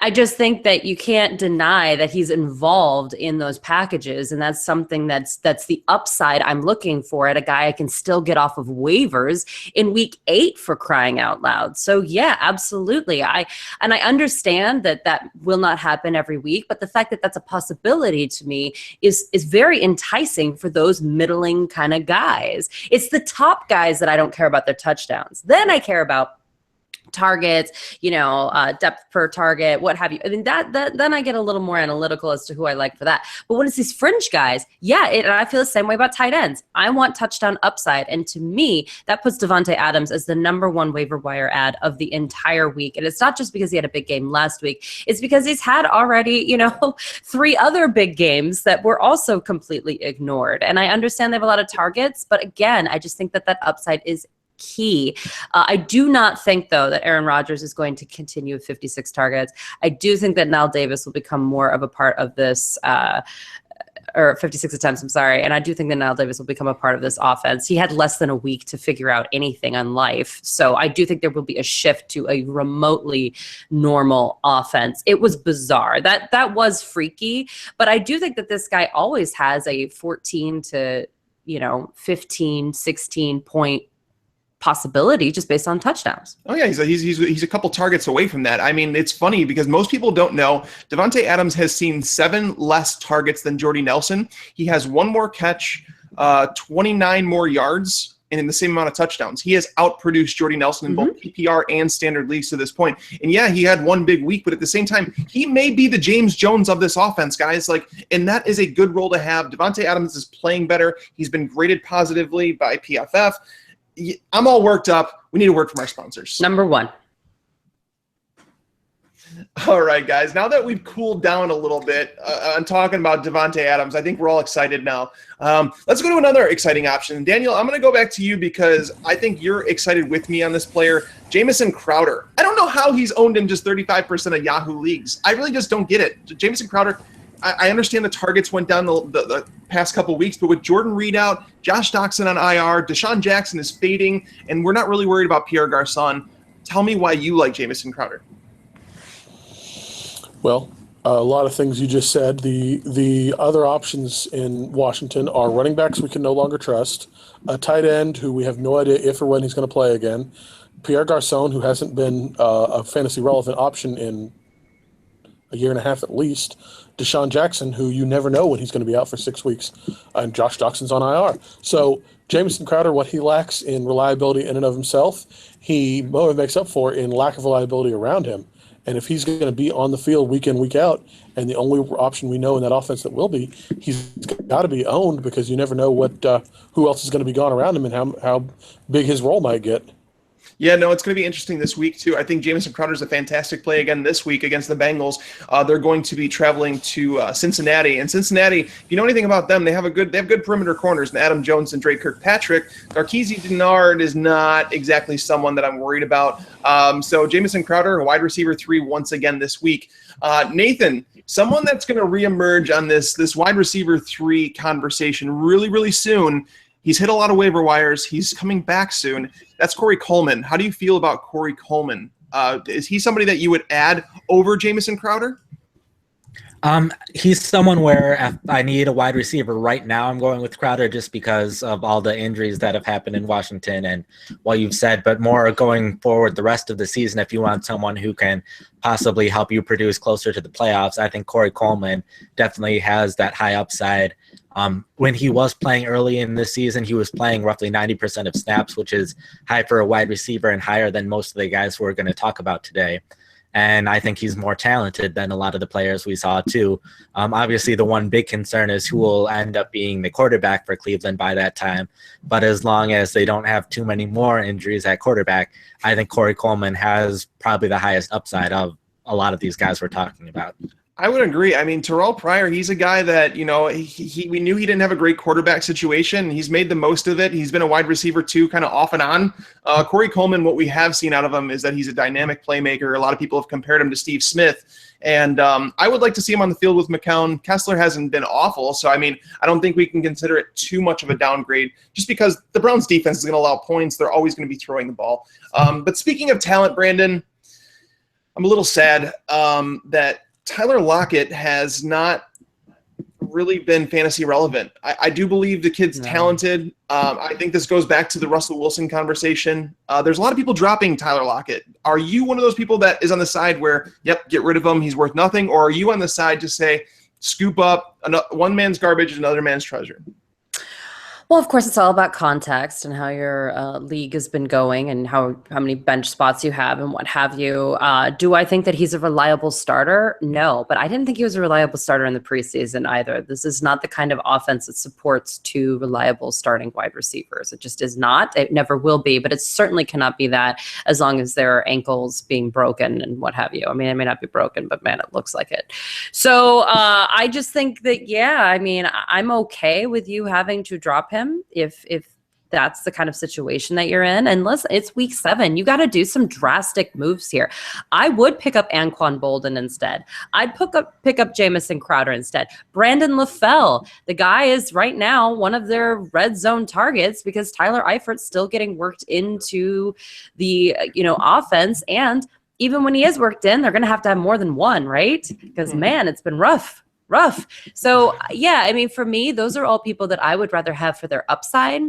I just think that you can't deny that he's involved in those packages. And that's something that's the upside I'm looking for at a guy I can still get off of waivers in week 8, for crying out loud. So yeah, absolutely. I understand that will not happen every week, but the fact that that's a possibility to me is very enticing for those middling kind of guys. It's the top guys that I don't care about their touchdowns. Then I care about targets, depth per target, what have you. I mean, that then I get a little more analytical as to who I like for that. But when it's these fringe guys, and I feel the same way about tight ends. I want touchdown upside. And to me, that puts Davante Adams as the number 1 waiver wire ad of the entire week. And it's not just because he had a big game last week. It's because he's had already, 3 other big games that were also completely ignored. And I understand they have a lot of targets, but again, I just think that upside is key. I do not think, though, that Aaron Rodgers is going to continue with 56 targets. I do think that Knile Davis will become more of a part of this, or 56 attempts, I'm sorry. And I do think that Knile Davis will become a part of this offense. He had less than a week to figure out anything on life. So I do think there will be a shift to a remotely normal offense. It was bizarre. That was freaky. But I do think that this guy always has a 14 to, 15, 16 point possibility just based on touchdowns. Oh yeah, he's a couple targets away from that. I mean, it's funny because most people don't know Davante Adams has seen 7 less targets than Jordy Nelson. He has 1 more catch, 29 more yards, and in the same amount of touchdowns. He has outproduced Jordy Nelson in both PPR and standard leagues to this point. And yeah, he had one big week, but at the same time, he may be the James Jones of this offense, guys. Like, and that is a good role to have. Davante Adams is playing better. He's been graded positively by PFF. I'm all worked up. We need a word from our sponsors. Number one. All right, guys. Now that we've cooled down a little bit on talking about Davante Adams, I think we're all excited now. Let's go to another exciting option. Daniel, I'm going to go back to you because I think you're excited with me on this player, Jamison Crowder. I don't know how he's owned in just 35% of Yahoo leagues. I really just don't get it. Jamison Crowder, I understand the targets went down the past couple weeks, but with Jordan Reed out, Josh Doxson on IR, Deshaun Jackson is fading, and we're not really worried about Pierre Garçon. Tell me why you like Jamison Crowder. Well, a lot of things you just said. The other options in Washington are running backs we can no longer trust, a tight end who we have no idea if or when he's going to play again, Pierre Garçon, who hasn't been a fantasy relevant option in a year and a half at least, Deshaun Jackson, who you never know when he's going to be out for 6 weeks, and Josh Doxson's on IR. So Jamison Crowder, what he lacks in reliability in and of himself, he more than makes up for in lack of reliability around him. And if he's going to be on the field week in, week out, and the only option we know in that offense that will be, he's got to be owned because you never know who else is going to be gone around him and how big his role might get. Yeah, no, it's going to be interesting this week, too. I think Jamison Crowder is a fantastic play again this week against the Bengals. They're going to be traveling to Cincinnati. And Cincinnati, if you know anything about them, they have good perimeter corners, and Adam Jones and Drake Kirkpatrick. Marquise Denard is not exactly someone that I'm worried about. So Jamison Crowder, a wide receiver 3 once again this week. Nathan, someone that's going to reemerge on this wide receiver 3 conversation really, really soon. He's hit a lot of waiver wires. He's coming back soon. That's Corey Coleman. How do you feel about Corey Coleman? Is he somebody that you would add over Jamison Crowder? He's someone where if I need a wide receiver right now, I'm going with Crowder just because of all the injuries that have happened in Washington and what you've said, but more going forward the rest of the season, if you want someone who can possibly help you produce closer to the playoffs, I think Corey Coleman definitely has that high upside. When he was playing early in this season, he was playing roughly 90% of snaps, which is high for a wide receiver and higher than most of the guys we're going to talk about today. And I think he's more talented than a lot of the players we saw too. Obviously, the one big concern is who will end up being the quarterback for Cleveland by that time. But as long as they don't have too many more injuries at quarterback, I think Corey Coleman has probably the highest upside of a lot of these guys we're talking about. I would agree. I mean, Terrell Pryor, he's a guy that, we knew he didn't have a great quarterback situation. He's made the most of it. He's been a wide receiver too, kind of off and on. Corey Coleman, what we have seen out of him is that he's a dynamic playmaker. A lot of people have compared him to Steve Smith. And I would like to see him on the field with McCown. Kessler hasn't been awful. So, I mean, I don't think we can consider it too much of a downgrade just because the Browns defense is going to allow points. They're always going to be throwing the ball. But speaking of talent, Brandon, I'm a little sad that Tyler Lockett has not really been fantasy relevant. I do believe the kid's talented. I think this goes back to the Russell Wilson conversation. There's a lot of people dropping Tyler Lockett. Are you one of those people that is on the side where, yep, get rid of him, he's worth nothing? Or are you on the side to say, scoop up one man's garbage, another man's treasure? Well, of course, it's all about context and how your league has been going and how many bench spots you have and what have you. Do I think that he's a reliable starter? No, but I didn't think he was a reliable starter in the preseason either. This is not the kind of offense that supports 2 reliable starting wide receivers. It just is not. It never will be, but it certainly cannot be that as long as there are ankles being broken and what have you. I mean, it may not be broken, but man, it looks like it. So I just think that, I'm okay with you having to drop him if that's the kind of situation that you're in. And listen, it's week 7. You got to do some drastic moves here. I would pick up Anquan Bolden instead. I'd pick up Jamison Crowder instead. Brandon LaFell, the guy is right now one of their red zone targets because Tyler Eifert's still getting worked into the offense. And even when he is worked in, they're going to have more than one, right? Because man, it's been rough. So yeah, I mean, for me, those are all people that I would rather have for their upside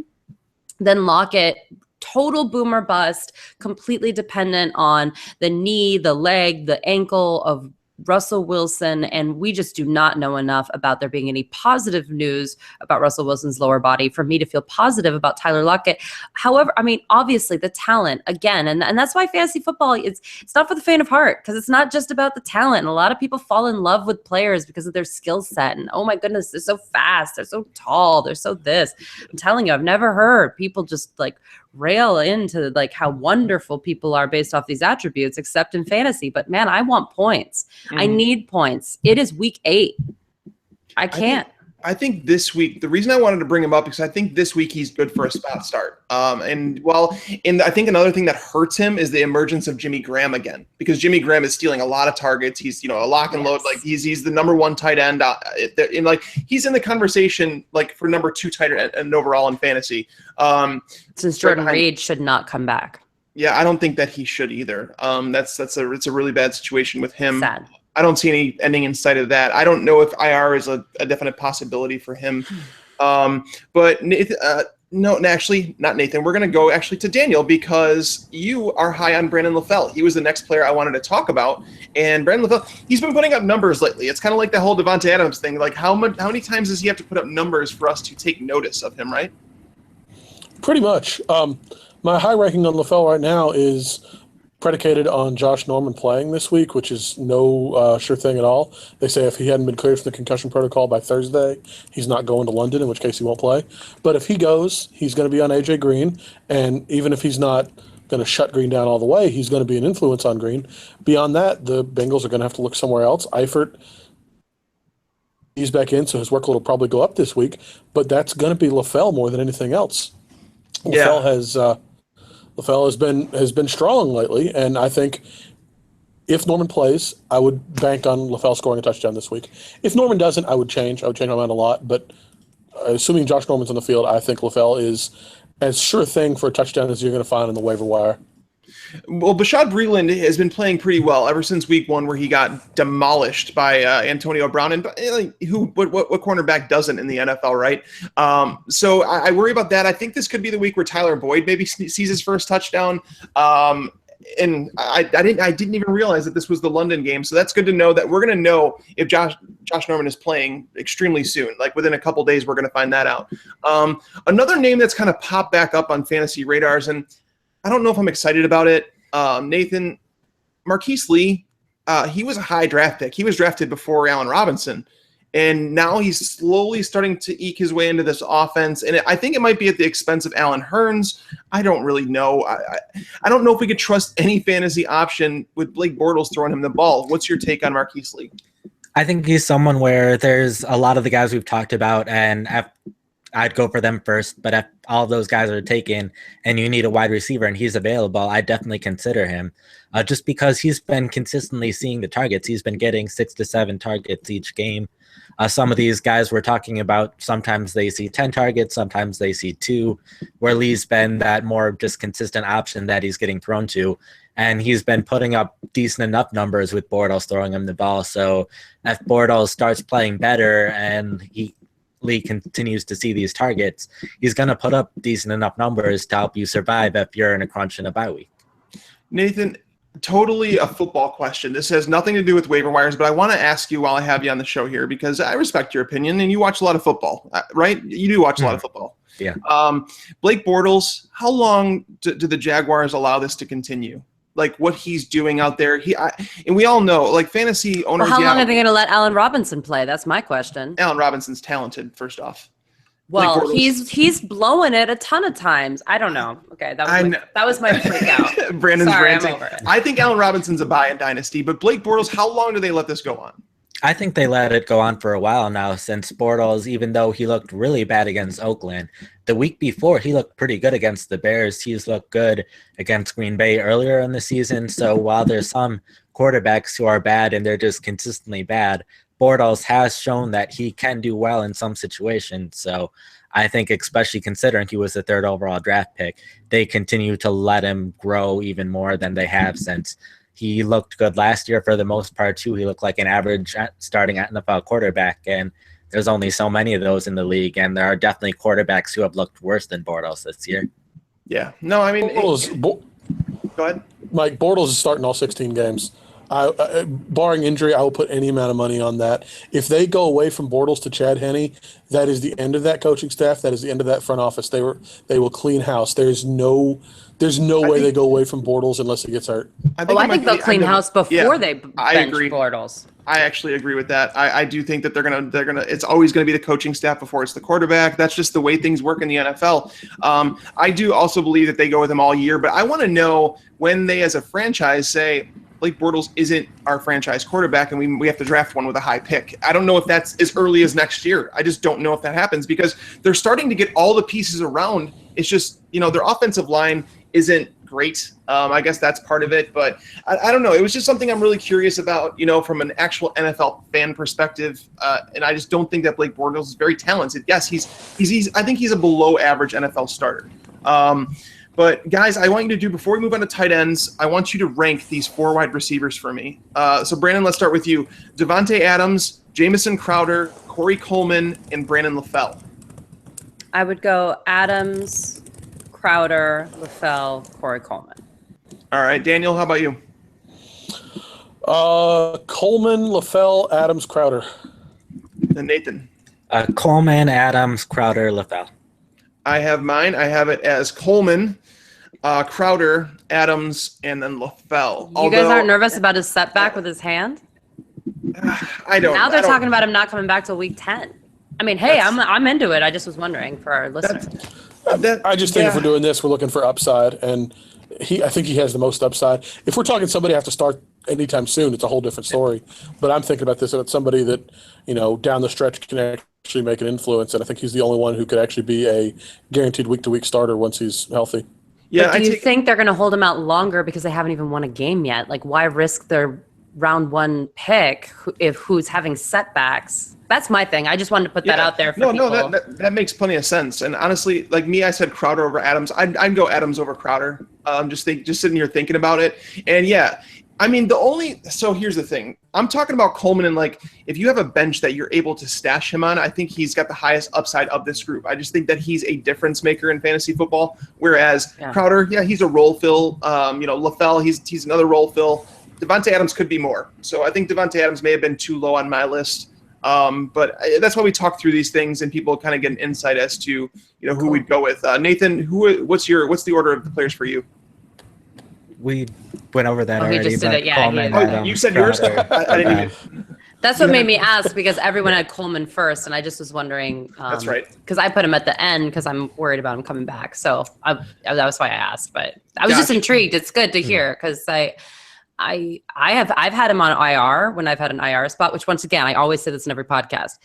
than Lockett. Total boomer bust, completely dependent on the knee, the leg, the ankle of Russell Wilson, and we just do not know enough about there being any positive news about Russell Wilson's lower body for me to feel positive about Tyler Lockett. However, I mean, obviously the talent again, and that's why fantasy football it's not for the faint of heart, because it's not just about the talent. And a lot of people fall in love with players because of their skill set. And oh my goodness, they're so fast, they're so tall, they're so this. I'm telling you, I've never heard people just like rail into like how wonderful people are based off these attributes, except in fantasy. But man, I want points. I need points. It is week 8. I can't. I think this week, the reason I wanted to bring him up because I think this week he's good for a spot start. I think another thing that hurts him is the emergence of Jimmy Graham again, because Jimmy Graham is stealing a lot of targets. He's, a lock and load. Like he's the number 1 tight end. And like he's in the conversation like for number 2 tight end overall in fantasy. Since Jordan Reed should not come back. Yeah, I don't think that he should either. It's a really bad situation with him. Sad. I don't see any ending in sight of that. I don't know if IR is a definite possibility for him. But Nathan, actually, not Nathan. We're going to go actually to Daniel because you are high on Brandon LaFell. He was the next player I wanted to talk about. And Brandon LaFell, he's been putting up numbers lately. It's kind of like the whole Devontae Adams thing. Like how many times does he have to put up numbers for us to take notice of him, right? Pretty much. My high ranking on LaFell right now is predicated on Josh Norman playing this week, which is no sure thing at all. They say if he hadn't been cleared from the concussion protocol by Thursday, he's not going to London, in which case he won't play. But if he goes, he's going to be on A.J. Green, and even if he's not going to shut Green down all the way, he's going to be an influence on Green. Beyond that, the Bengals are going to have to look somewhere else. Eifert, he's back in, so his workload will probably go up this week, but that's going to be LaFell more than anything else. Yeah. LaFell has been strong lately, and I think if Norman plays, I would bank on LaFell scoring a touchdown this week. If Norman doesn't, I would change. I would change my mind a lot, but assuming Josh Norman's on the field, I think LaFell is as sure thing for a touchdown as you're going to find on the waiver wire. Well, Bashaud Breeland has been playing pretty well ever since week 1, where he got demolished by Antonio Brown, and what cornerback doesn't in the NFL, right? So I worry about that. I think this could be the week where Tyler Boyd maybe sees his first touchdown. And I didn't even realize that this was the London game, so that's good to know that we're going to know if Josh Norman is playing extremely soon. Like within a couple days, we're going to find that out. Another name that's kind of popped back up on fantasy radars, and I don't know if I'm excited about it. Nathan, Marquise Lee, he was a high draft pick. He was drafted before Allen Robinson, and now he's slowly starting to eke his way into this offense. And I think it might be at the expense of Allen Hurns. I don't really know. I don't know if we could trust any fantasy option with Blake Bortles throwing him the ball. What's your take on Marquise Lee? I think he's someone where there's a lot of the guys we've talked about, and I'd go for them first, but if all of those guys are taken and you need a wide receiver and he's available, I'd definitely consider him just because he's been consistently seeing the targets. He's been getting 6 to 7 targets each game. Some of these guys we're talking about, sometimes they see 10 targets, sometimes they see 2, where Lee's been that more just consistent option that he's getting thrown to. And he's been putting up decent enough numbers with Bortles throwing him the ball. So if Bortles starts playing better and Lee continues to see these targets, he's going to put up decent enough numbers to help you survive if you're in a crunch in a bye week. Nathan, totally a football question. This has nothing to do with waiver wires, but I want to ask you while I have you on the show here, because I respect your opinion and you watch a lot of football, right? You do watch a lot of football. Yeah. Blake Bortles, how long do the Jaguars allow this to continue? Like what he's doing out there. And we all know, like fantasy owners. Well, how long are they going to let Allen Robinson play? That's my question. Allen Robinson's talented, first off. Well, he's blowing it a ton of times. I don't know. Okay, that was my freak out. Brandon's Sorry, ranting. I'm over it. I think Allen Robinson's a buy in dynasty, but Blake Bortles, how long do they let this go on? I think they let it go on for a while now, since Bortles, even though he looked really bad against Oakland, the week before he looked pretty good against the Bears. He's looked good against Green Bay earlier in the season. So while there's some quarterbacks who are bad and they're just consistently bad, Bortles has shown that he can do well in some situations. So I think, especially considering he was the 3rd overall draft pick, they continue to let him grow even more than they have since. He looked good last year for the most part, too. He looked like an average starting NFL quarterback, and there's only so many of those in the league, and there are definitely quarterbacks who have looked worse than Bortles this year. Yeah. No, I mean, Go ahead. Mike, Bortles is starting all 16 games. Barring injury, I will put any amount of money on that. If they go away from Bortles to Chad Henne, that is the end of that coaching staff. That is the end of that front office. They will clean house. There's no way they go away from Bortles unless he gets hurt. I think they'll clean house before they bench Bortles. I actually agree with that. I do think that they're gonna. It's always gonna be the coaching staff before it's the quarterback. That's just the way things work in the NFL. I do also believe that they go with him all year, but I want to know when they, as a franchise, say Blake Bortles isn't our franchise quarterback and we have to draft one with a high pick. I don't know if that's as early as next year. I just don't know if that happens because they're starting to get all the pieces around. It's just, their offensive line isn't great. I guess that's part of it, but I don't know. It was just something I'm really curious about, from an actual NFL fan perspective. And I just don't think that Blake Bortles is very talented. Yes, I think he's a below average NFL starter. But guys, I want you to do, before we move on to tight ends, I want you to rank these 4 wide receivers for me. So Brandon, let's start with you. Davante Adams, Jamison Crowder, Corey Coleman, and Brandon LaFell. I would go Adams, Crowder, LaFell, Corey Coleman. All right, Daniel, how about you? Coleman, LaFell, Adams, Crowder. And Nathan? Coleman, Adams, Crowder, LaFell. I have mine. I have it as Coleman, Crowder, Adams, and then LaFell. You guys aren't nervous about his setback with his hand? I don't. Now they're talking about him not coming back till week 10. I mean, hey, I'm into it. I just was wondering for our listeners. I just think if we're doing this, we're looking for upside, and I think he has the most upside. If we're talking somebody have to start anytime soon, it's a whole different story. But I'm thinking about this about somebody that, down the stretch can actually make an influence, and I think he's the only one who could actually be a guaranteed week-to-week starter once he's healthy. Yeah. But do you think they're going to hold him out longer because they haven't even won a game yet? Like, why risk their round 1 pick if who's having setbacks? That's my thing. I just wanted to put that out there for people. No, that makes plenty of sense. And honestly, like me, I said Crowder over Adams. I'd go Adams over Crowder. Just sitting here thinking about it. And yeah, I mean, so here's the thing. I'm talking about Coleman, and like, if you have a bench that you're able to stash him on, I think he's got the highest upside of this group. I just think that he's a difference maker in fantasy football. Whereas Crowder, he's a role fill. LaFell, he's another role fill. Davante Adams could be more. So I think Davante Adams may have been too low on my list. But that's why we talk through these things and people kind of get an insight as to, who we'd go with. Nathan, what's the order of the players for you? We went over that already. He just did it, yeah. Coleman, You said yours? I didn't even. That's what made me ask, because everyone had Coleman first, and I just was wondering. That's right. Because I put him at the end because I'm worried about him coming back. So that was why I asked. But I was just intrigued. It's good to hear because I've had him on IR when I've had an IR spot, which once again, I always say this in every podcast.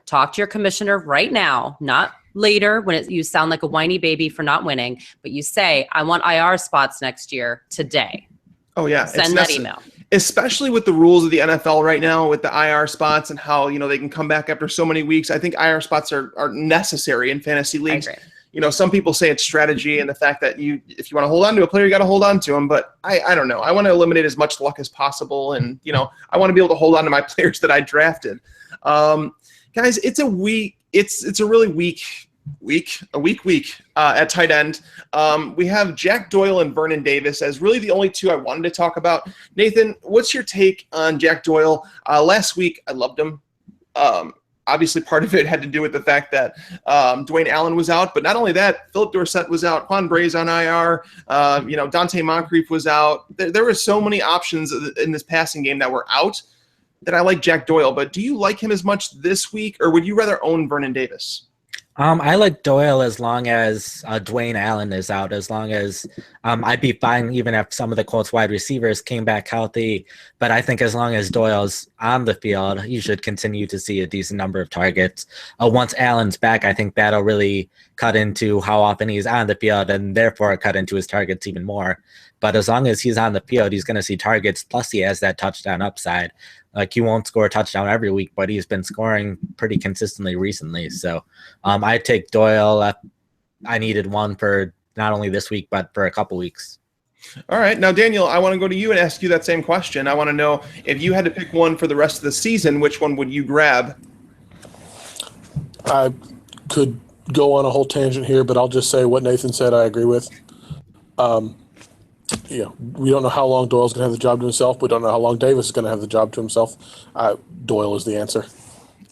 Talk to your commissioner right now, not later when you sound like a whiny baby for not winning, but you say, I want IR spots next year today. Oh yeah. Send that email. Especially with the rules of the NFL right now with the IR spots and how, they can come back after so many weeks. I think IR spots are necessary in fantasy leagues. I agree. Some people say it's strategy and the fact that if you want to hold on to a player, you got to hold on to him. But I don't know. I want to eliminate as much luck as possible. And, I want to be able to hold on to my players that I drafted. Guys, it's a week. It's a really weak at tight end. We have Jack Doyle and Vernon Davis as really the only 2 I wanted to talk about. Nathan, what's your take on Jack Doyle? Last week, I loved him. Obviously, part of it had to do with the fact that Dwayne Allen was out. But not only that, Philip Dorsett was out. Quan Bray's on IR. Dante Moncrief was out. There were so many options in this passing game that were out that I like Jack Doyle. But do you like him as much this week, or would you rather own Vernon Davis? I like Doyle as long as Dwayne Allen is out, as long as I'd be fine even if some of the Colts wide receivers came back healthy. But I think as long as Doyle's on the field, you should continue to see a decent number of targets. Once Allen's back, I think that'll really cut into how often he's on the field and therefore cut into his targets even more. But as long as he's on the field, he's going to see targets, plus he has that touchdown upside. Like, he won't score a touchdown every week, but he's been scoring pretty consistently recently. So I'd take Doyle. I needed one for not only this week, but for a couple weeks. All right. Now, Daniel, I want to go to you and ask you that same question. I want to know, if you had to pick one for the rest of the season, which one would you grab? I could go on a whole tangent here, but I'll just say what Nathan said I agree with. we don't know how long Doyle's going to have the job to himself. We don't know how long Davis is going to have the job to himself. Doyle is the answer.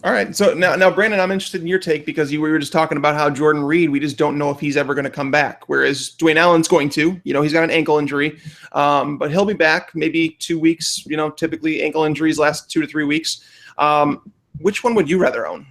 All right. So now, Brandon, I'm interested in your take because we were just talking about how Jordan Reed, we just don't know if he's ever going to come back. Whereas Dwayne Allen's going to, he's got an ankle injury, but he'll be back maybe 2 weeks. Typically ankle injuries last 2 to 3 weeks. Which one would you rather own?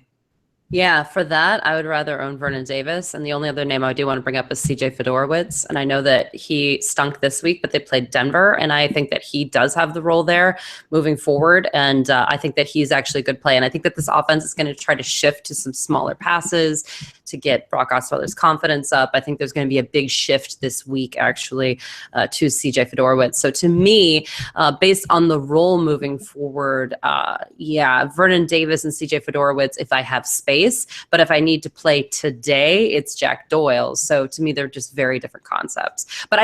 Yeah, for that, I would rather own Vernon Davis. And the only other name I do want to bring up is CJ Fedorowicz. And I know that he stunk this week, but they played Denver. And I think that he does have the role there moving forward. And I think that he's actually a good play. And I think that this offense is going to try to shift to some smaller passes to get Brock Osweiler's confidence up. I think there's going to be a big shift this week, actually, to CJ Fedorowicz. So to me, based on the role moving forward, Vernon Davis and CJ Fedorowicz, if I have space. But if I need to play today, it's Jack Doyle. So to me, they're just very different concepts. But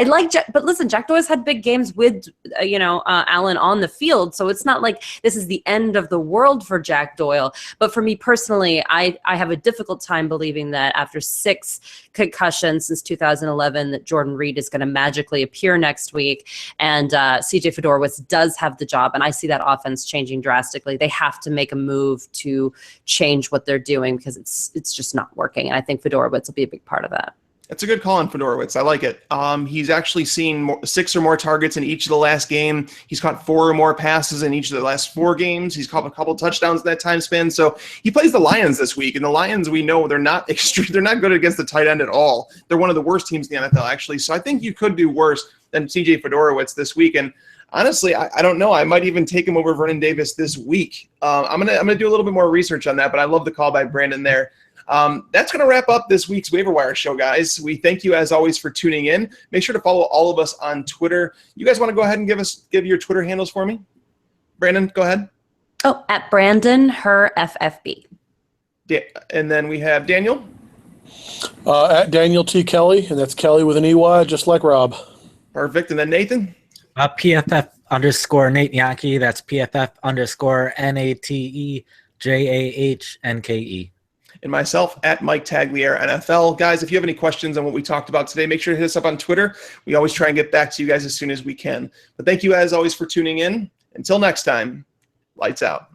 but listen, Jack Doyle's had big games with, Allen on the field. So it's not like this is the end of the world for Jack Doyle. But for me personally, I have a difficult time believing that after 6 concussions since 2011, that Jordan Reed is going to magically appear next week. And CJ Fedorowicz does have the job. And I see that offense changing drastically. They have to make a move to change what they're doing, because it's just not working. And I think Fedorowicz will be a big part of that. That's a good call on Fedorowicz. I like it. He's actually seen 6 or more targets in each of the last game. He's caught 4 or more passes in each of the last 4 games. He's caught a couple touchdowns in that time span. So he plays the Lions this week, and the Lions, we know they're not they're not good against the tight end at all. They're one of the worst teams in the NFL, actually. So I think you could do worse than CJ Fedorowicz this week. And honestly, I don't know. I might even take him over Vernon Davis this week. I'm gonna do a little bit more research on that, but I love the call by Brandon there. That's going to wrap up this week's Waiver Wire show, guys. We thank you, as always, for tuning in. Make sure to follow all of us on Twitter. You guys want to go ahead and give your Twitter handles for me? Brandon, go ahead. Oh, at Brandon, her FFB. And then we have Daniel. At Daniel T. Kelley, and that's Kelly with an EY, just like Rob. Perfect. And then Nathan. PFF_Nate Jahnke. That's PFF_NATEJAHNKE. And myself at Mike Tagliere NFL. Guys, if you have any questions on what we talked about today, make sure to hit us up on Twitter. We always try and get back to you guys as soon as we can. But thank you, as always, for tuning in. Until next time, lights out.